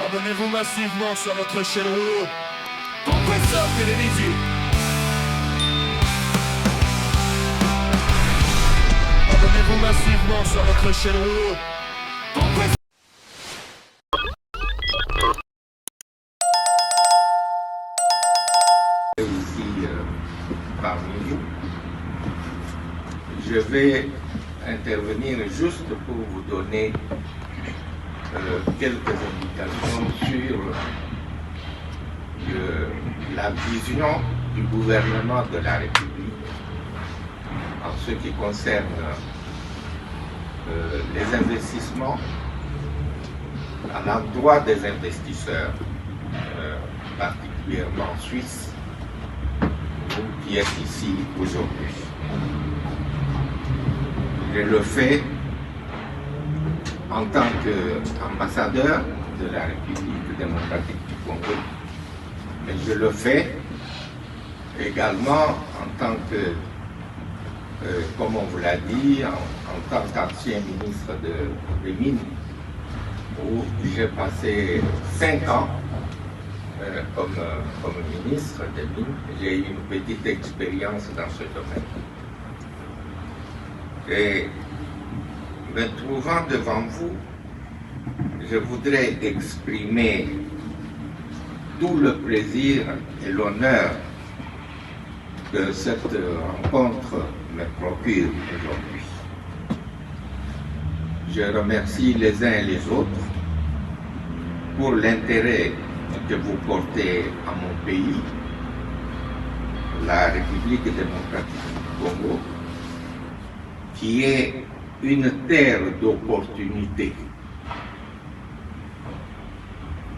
Abonnez-vous massivement sur notre chaîne Rouleau. Compresseur télévision. Abonnez-vous massivement sur notre chaîne Rouleau. Compresseur. Ici parmi vous, je vais intervenir juste pour vous donner quelques indications sur la vision du gouvernement de la République en ce qui concerne les investissements à l'endroit des investisseurs, particulièrement suisses, qui est ici aujourd'hui. Je le fais en tant qu'ambassadeur de la République démocratique du Congo, mais je le fais également en tant que, comme on vous l'a dit, en tant qu'ancien ministre des Mines, où j'ai passé 5 ans comme ministre des Mines. J'ai eu une petite expérience dans ce domaine. Et me trouvant devant vous, je voudrais exprimer tout le plaisir et l'honneur que cette rencontre me procure aujourd'hui. Je remercie les uns et les autres pour l'intérêt que vous portez à mon pays, la République démocratique du Congo, qui est une terre d'opportunités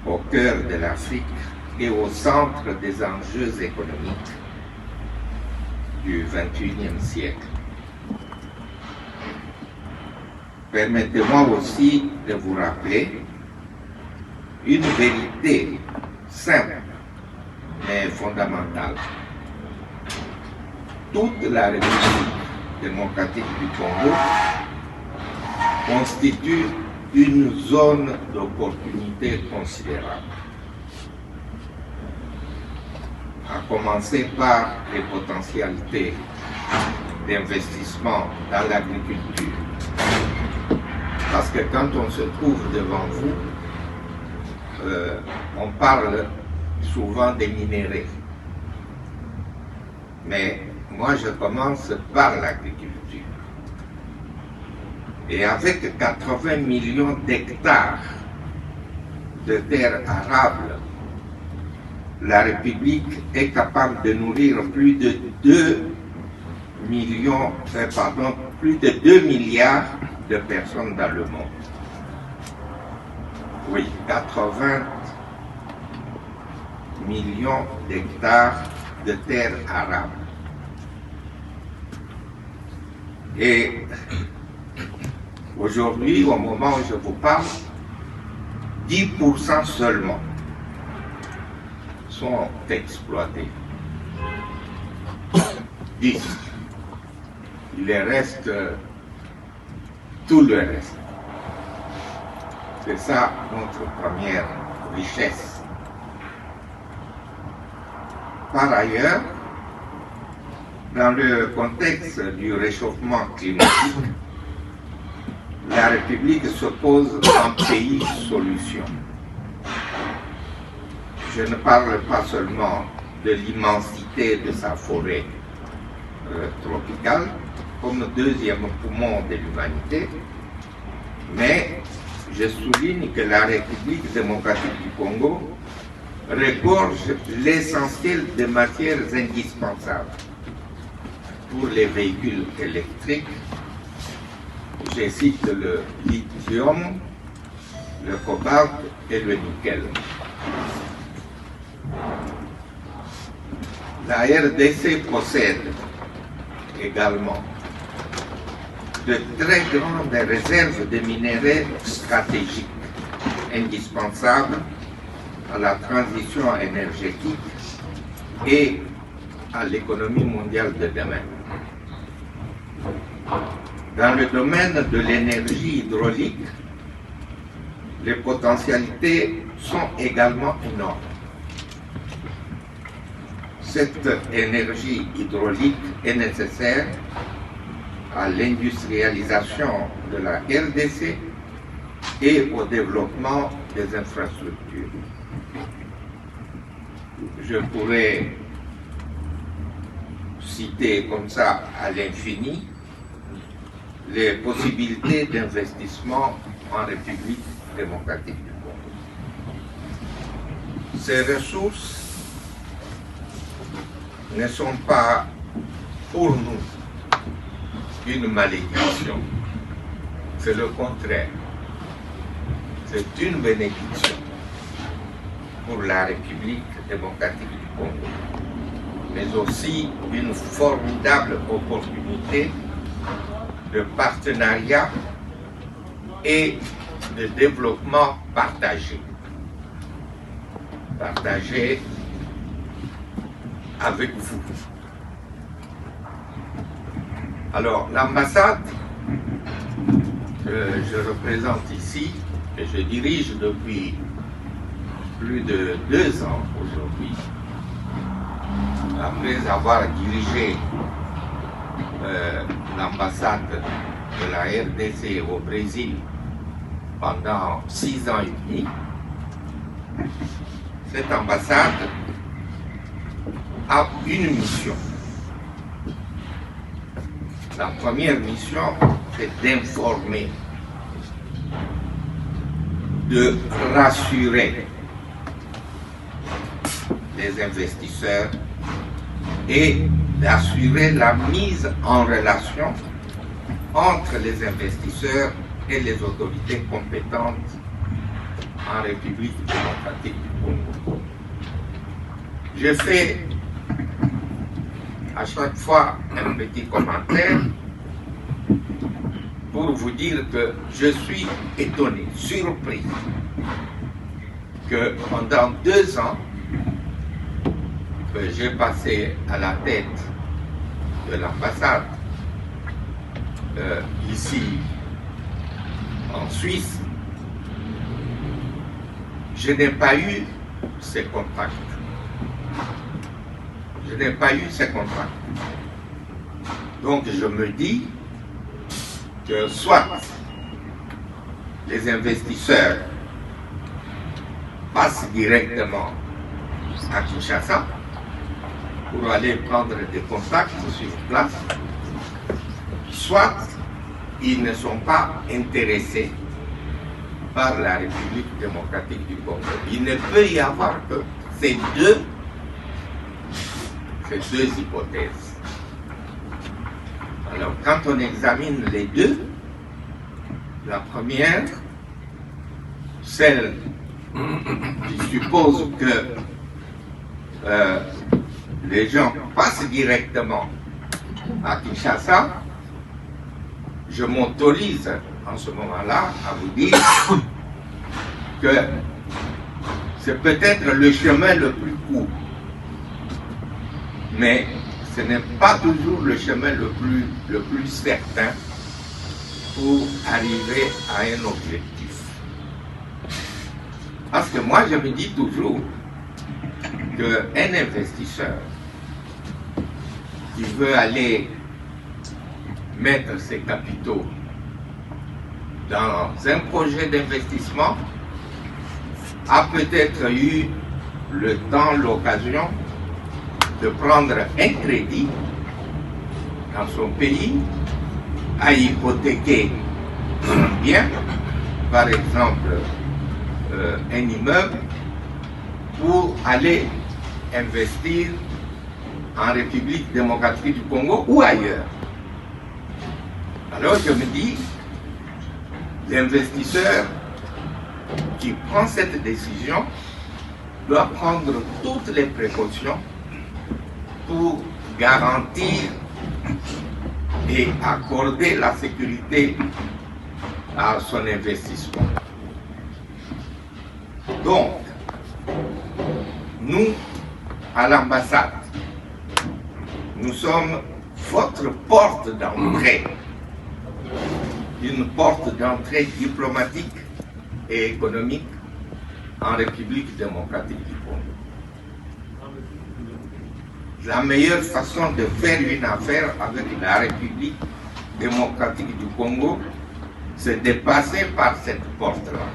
au cœur de l'Afrique et au centre des enjeux économiques du XXIe siècle. Permettez-moi aussi de vous rappeler une vérité simple mais fondamentale. Toute la République démocratique du Congo constitue une zone d'opportunité considérable, à commencer par les potentialités d'investissement dans l'agriculture. Parce que quand on se trouve devant vous, on parle souvent des minéraux. Mais moi, je commence par l'agriculture. Et avec 80 millions d'hectares de terres arables, la République est capable de nourrir plus de 2 milliards de personnes dans le monde. Oui, 80 millions d'hectares de terres arables. Et aujourd'hui, au moment où je vous parle, 10% seulement sont exploités. 10. Il reste tout le reste. C'est ça notre première richesse. Par ailleurs, dans le contexte du réchauffement climatique, la République se pose en pays solution. Je ne parle pas seulement de l'immensité de sa forêt tropicale, comme deuxième poumon de l'humanité, mais je souligne que la République démocratique du Congo regorge l'essentiel des matières indispensables pour les véhicules électriques. Je cite le lithium, le cobalt et le nickel. La RDC possède également de très grandes réserves de minerais stratégiques indispensables à la transition énergétique et à l'économie mondiale de demain. Dans le domaine de l'énergie hydraulique, les potentialités sont également énormes. Cette énergie hydraulique est nécessaire à l'industrialisation de la RDC et au développement des infrastructures. Je pourrais citer comme ça à l'infini les possibilités d'investissement en République démocratique du Congo. Ces ressources ne sont pas pour nous une malédiction, c'est le contraire. C'est une bénédiction pour la République démocratique du Congo, mais aussi une formidable opportunité de partenariat et de développement partagé. Partagé avec vous. Alors, l'ambassade que je représente ici, que je dirige depuis plus de 2 ans aujourd'hui, après avoir dirigé l'ambassade de la RDC au Brésil pendant 6 ans et demi, cette ambassade a une mission. La première mission, c'est d'informer, de rassurer les investisseurs et d'assurer la mise en relation entre les investisseurs et les autorités compétentes en République démocratique du Congo. Je fais à chaque fois un petit commentaire pour vous dire que je suis étonné, surpris, que pendant 2 ans que j'ai passé à la tête de l'ambassade ici en Suisse, je n'ai pas eu ces contacts. Je n'ai pas eu ces contacts. Donc je me dis que soit les investisseurs passent directement à Kinshasa pour aller prendre des contacts sur place, soit ils ne sont pas intéressés par la République démocratique du Congo. Il ne peut y avoir que ces deux hypothèses. Alors, quand on examine les deux, la première, celle qui suppose que les gens passent directement à Kinshasa, je m'autorise en ce moment-là à vous dire que c'est peut-être le chemin le plus court, mais ce n'est pas toujours le chemin le plus certain pour arriver à un objectif. Parce que moi, je me dis toujours qu'un investisseur qui veut aller mettre ses capitaux dans un projet d'investissement a peut-être eu le temps, l'occasion de prendre un crédit dans son pays, à hypothéquer un bien, par exemple un immeuble, pour aller investir en République démocratique du Congo ou ailleurs. Alors je me dis, l'investisseur qui prend cette décision doit prendre toutes les précautions pour garantir et accorder la sécurité à son investissement. Donc, nous, à l'ambassade, nous sommes votre porte d'entrée, une porte d'entrée diplomatique et économique en République démocratique du Congo. La meilleure façon de faire une affaire avec la République démocratique du Congo, c'est de passer par cette porte-là.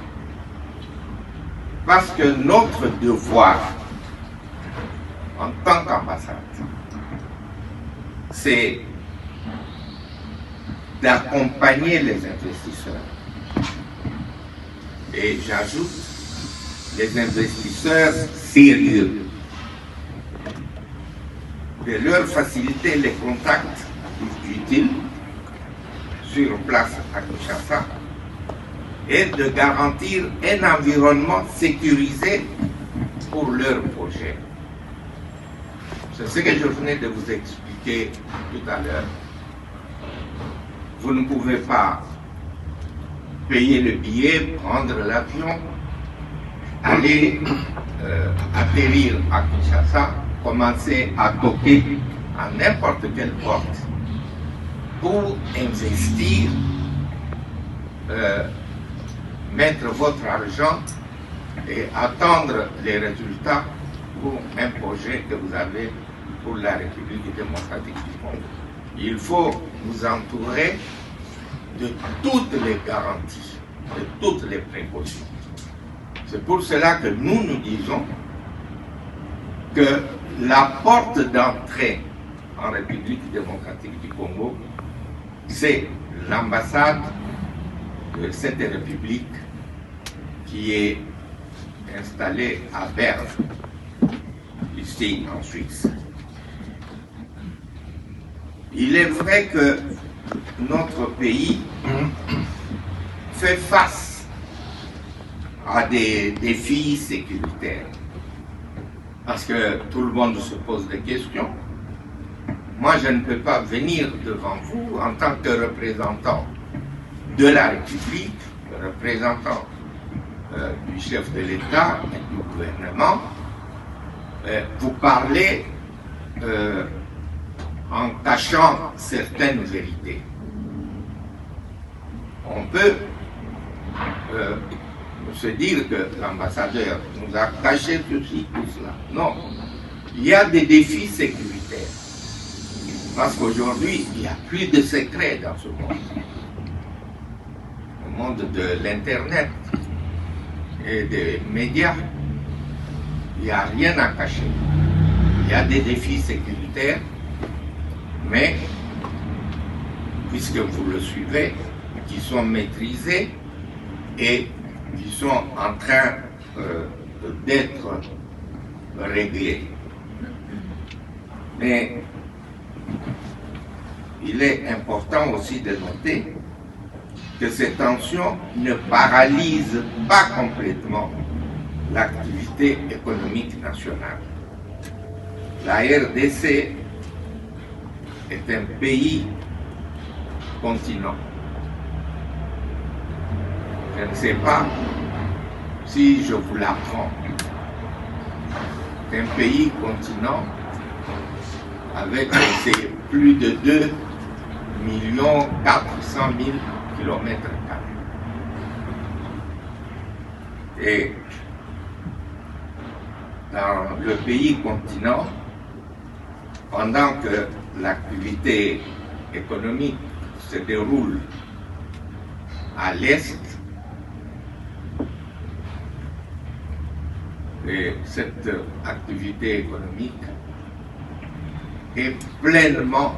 Parce que notre devoir, en tant qu'ambassade, c'est d'accompagner les investisseurs. Et j'ajoute, les investisseurs sérieux, de leur faciliter les contacts utiles sur place à Kinshasa et de garantir un environnement sécurisé pour leurs projets. C'est ce que je venais de vous expliquer tout à l'heure. Vous ne pouvez pas payer le billet, prendre l'avion, aller atterrir à Kinshasa, commencer à toquer à n'importe quelle porte pour investir, mettre votre argent et attendre les résultats pour un projet que vous avez pour la République démocratique du Congo. Il faut vous entourer de toutes les garanties, de toutes les précautions. C'est pour cela que nous disons que la porte d'entrée en République démocratique du Congo, c'est l'ambassade de cette république qui est installée à Berne, ici en Suisse. Il est vrai que notre pays fait face à des défis sécuritaires. Parce que tout le monde se pose des questions. Moi, je ne peux pas venir devant vous en tant que représentant de la République, représentant du chef de l'État et du gouvernement, vous parler en cachant certaines vérités. On peut se dire que l'ambassadeur nous a caché ceci, tout cela. Non, il y a des défis sécuritaires. Parce qu'aujourd'hui, il n'y a plus de secrets dans ce monde. Le monde de l'Internet et des médias, il n'y a rien à cacher. Il y a des défis sécuritaires, mais puisque vous le suivez, qui sont maîtrisés et qui sont en train d'être réglés. Mais il est important aussi de noter que ces tensions ne paralysent pas complètement l'activité économique nationale. La RDC est un pays continent. Je ne sais pas si je vous l'apprends. C'est un pays continent avec plus de 2 400 000 km². Et dans le pays continent, pendant que l'activité économique se déroule à l'est, et cette activité économique est pleinement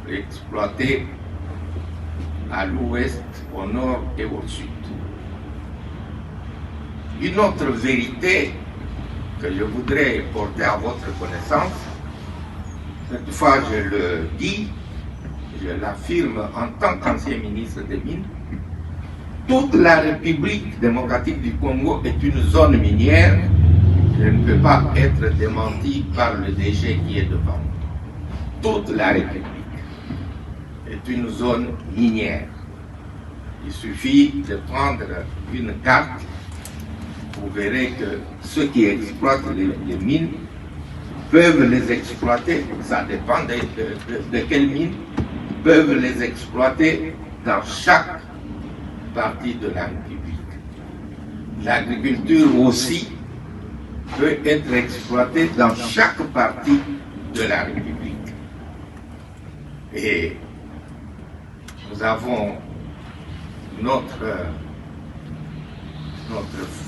exploitée à l'ouest, au nord et au sud. Une autre vérité que je voudrais porter à votre connaissance, cette fois je le dis, je l'affirme en tant qu'ancien ministre des Mines, toute la République démocratique du Congo est une zone minière. Je ne peux pas être démenti par le DG qui est devant moi. Toute la République est une zone minière. Il suffit de prendre une carte, vous verrez que ceux qui exploitent les mines peuvent les exploiter, ça dépend de quelles mines, peuvent les exploiter dans chaque partie de la République. L'agriculture aussi peut être exploitée dans chaque partie de la République. Et nous avons notre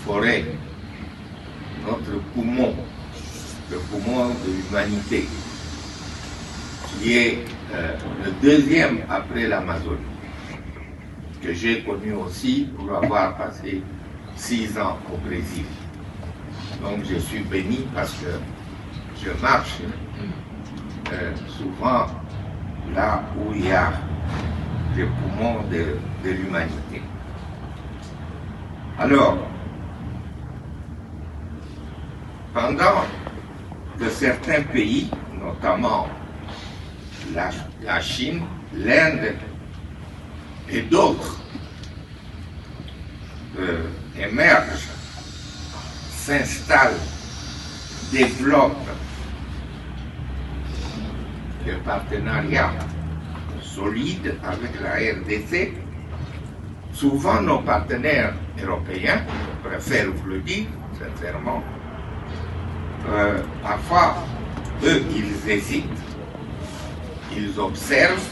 forêt, notre poumon, le poumon de l'humanité, qui est le deuxième après l'Amazonie, que j'ai connu aussi pour avoir passé 6 ans au Brésil. Donc je suis béni parce que je marche souvent là où il y a les poumons de l'humanité. Alors, pendant que certains pays, notamment la Chine, l'Inde et d'autres, émergent, s'installent, développent des partenariats solides avec la RDC. Souvent, nos partenaires européens, je préfère vous le dire sincèrement, parfois, eux, ils hésitent, ils observent,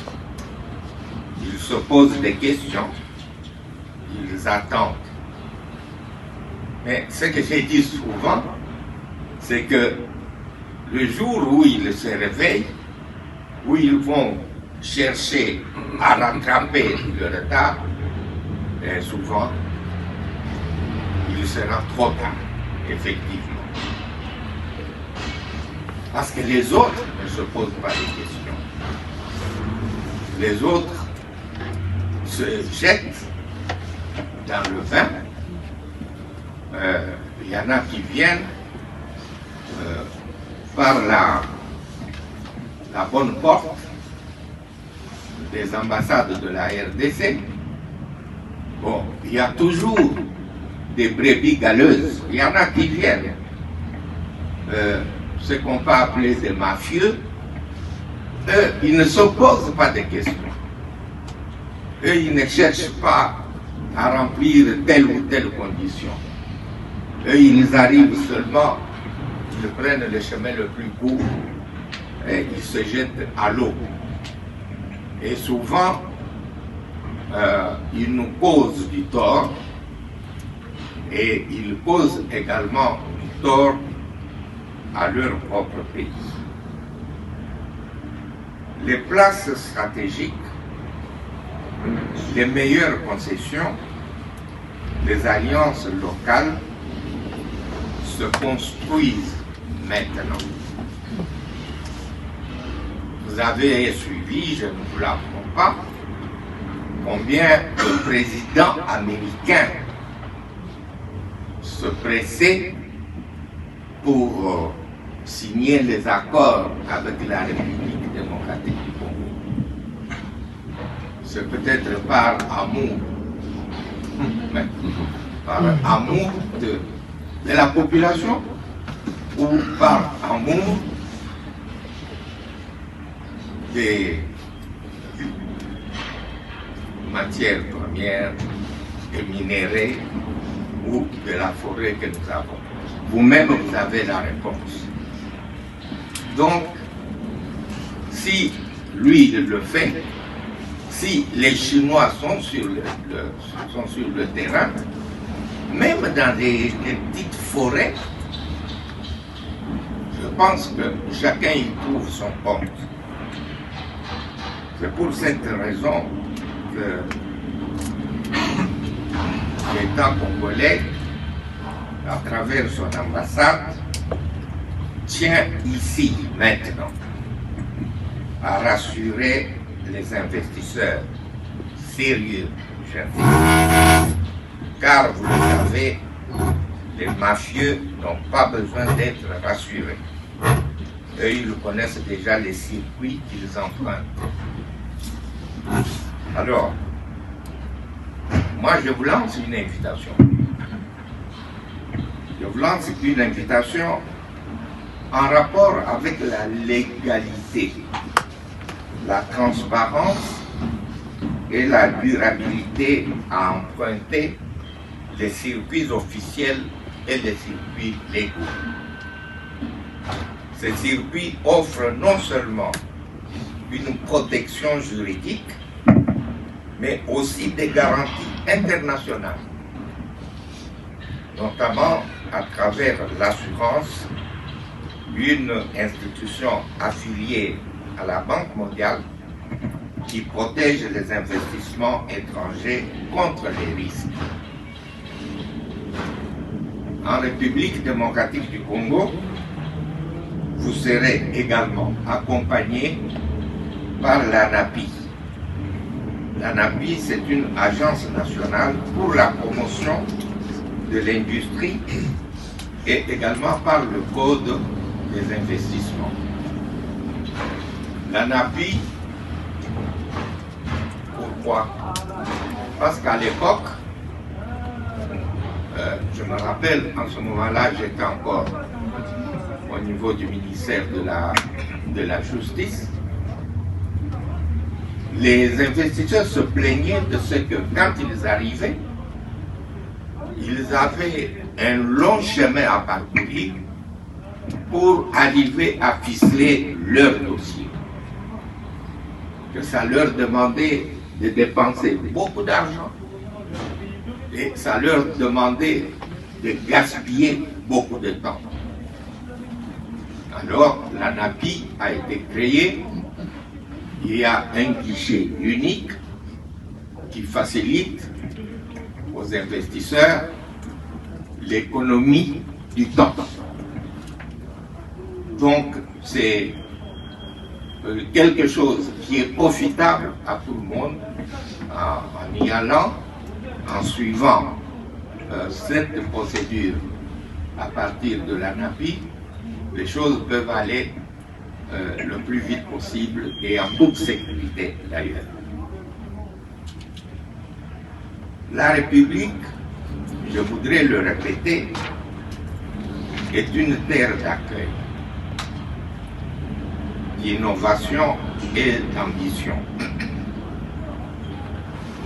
ils se posent des questions, ils attendent. Mais ce que j'ai dit souvent, c'est que le jour où ils se réveillent, où ils vont chercher à rattraper le retard, et souvent, il sera trop tard, effectivement. Parce que les autres ne se posent pas de questions. Les autres se jettent dans le vin. Il y en a qui viennent par la bonne porte des ambassades de la RDC. Bon, il y a toujours des brebis galeuses. Il y en a qui viennent. Ce qu'on peut appeler des mafieux. Eux, ils ne se posent pas de questions. Eux, ils ne cherchent pas à remplir telle ou telle condition. Eux, ils arrivent seulement, ils prennent le chemin le plus court et ils se jettent à l'eau. Et souvent, ils nous causent du tort et ils causent également du tort à leur propre pays. Les places stratégiques, les meilleures concessions, les alliances locales se construisent maintenant. Vous avez suivi, je ne vous l'apprends pas, combien de présidents américains se pressaient pour signer les accords avec la République démocratique du Congo. C'est peut-être par amour, mais par amour de la population ou par amour des matières premières, des minéraux ou de la forêt que nous avons. Vous-même, vous avez la réponse. Donc, si lui le fait, si les Chinois sont sur le terrain, même dans des petites forêts, je pense que chacun y trouve son compte. C'est pour cette raison que l'État congolais, à travers son ambassade, tient ici, maintenant, à rassurer les investisseurs sérieux, car vous le savez, les mafieux n'ont pas besoin d'être rassurés. Eux, ils connaissent déjà les circuits qu'ils empruntent. Alors, moi, je vous lance une invitation. Je vous lance une invitation en rapport avec la légalité, la transparence et la durabilité à emprunter les circuits officiels et les circuits légaux. Ces circuits offrent non seulement une protection juridique, mais aussi des garanties internationales, notamment à travers l'assurance, une institution affiliée à la Banque mondiale qui protège les investissements étrangers contre les risques. En République démocratique du Congo, vous serez également accompagné par l'ANAPI. L'ANAPI, c'est une agence nationale pour la promotion de l'industrie et également par le Code des investissements. L'ANAPI, pourquoi? Parce qu'à l'époque, je me rappelle, en ce moment-là, j'étais encore au niveau du ministère de la Justice. Les investisseurs se plaignaient de ce que quand ils arrivaient, ils avaient un long chemin à parcourir pour arriver à ficeler leur dossier. Que ça leur demandait de dépenser beaucoup d'argent et ça leur demandait de gaspiller beaucoup de temps. Alors, l'ANAPI a été créée. Il y a un guichet unique qui facilite aux investisseurs l'économie du temps. Donc, c'est quelque chose qui est profitable à tout le monde en y allant, en suivant cette procédure à partir de l'ANAPI. Les choses peuvent aller le plus vite possible et en toute sécurité d'ailleurs. La République, je voudrais le répéter, est une terre d'accueil, d'innovation et d'ambition.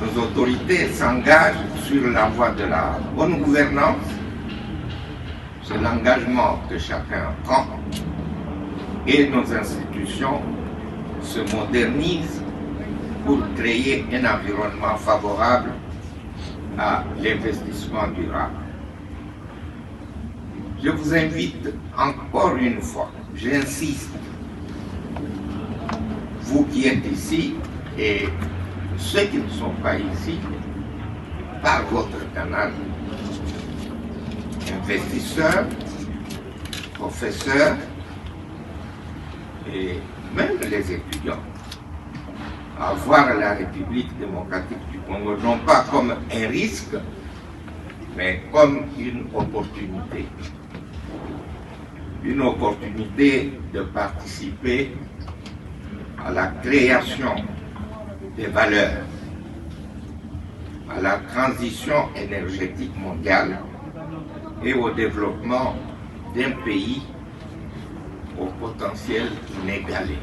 Nos autorités s'engagent sur la voie de la bonne gouvernance. C'est l'engagement que chacun prend. Et nos institutions se modernisent pour créer un environnement favorable à l'investissement durable. Je vous invite encore une fois, j'insiste, vous qui êtes ici et ceux qui ne sont pas ici, par votre canal, investisseurs, professeurs, et même les étudiants, à voir la République démocratique du Congo non pas comme un risque, mais comme une opportunité. Une opportunité de participer à la création des valeurs, à la transition énergétique mondiale et au développement d'un pays au potentiel inégalé.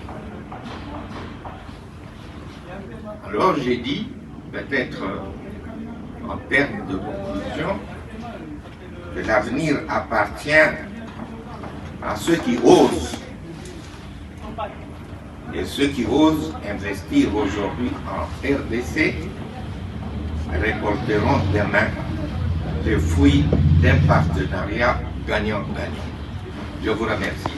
Alors j'ai dit, peut-être en termes de conclusion, que l'avenir appartient à ceux qui osent. Et ceux qui osent investir aujourd'hui en RDC récolteront demain les fruits d'un partenariat gagnant-gagnant. Je vous remercie.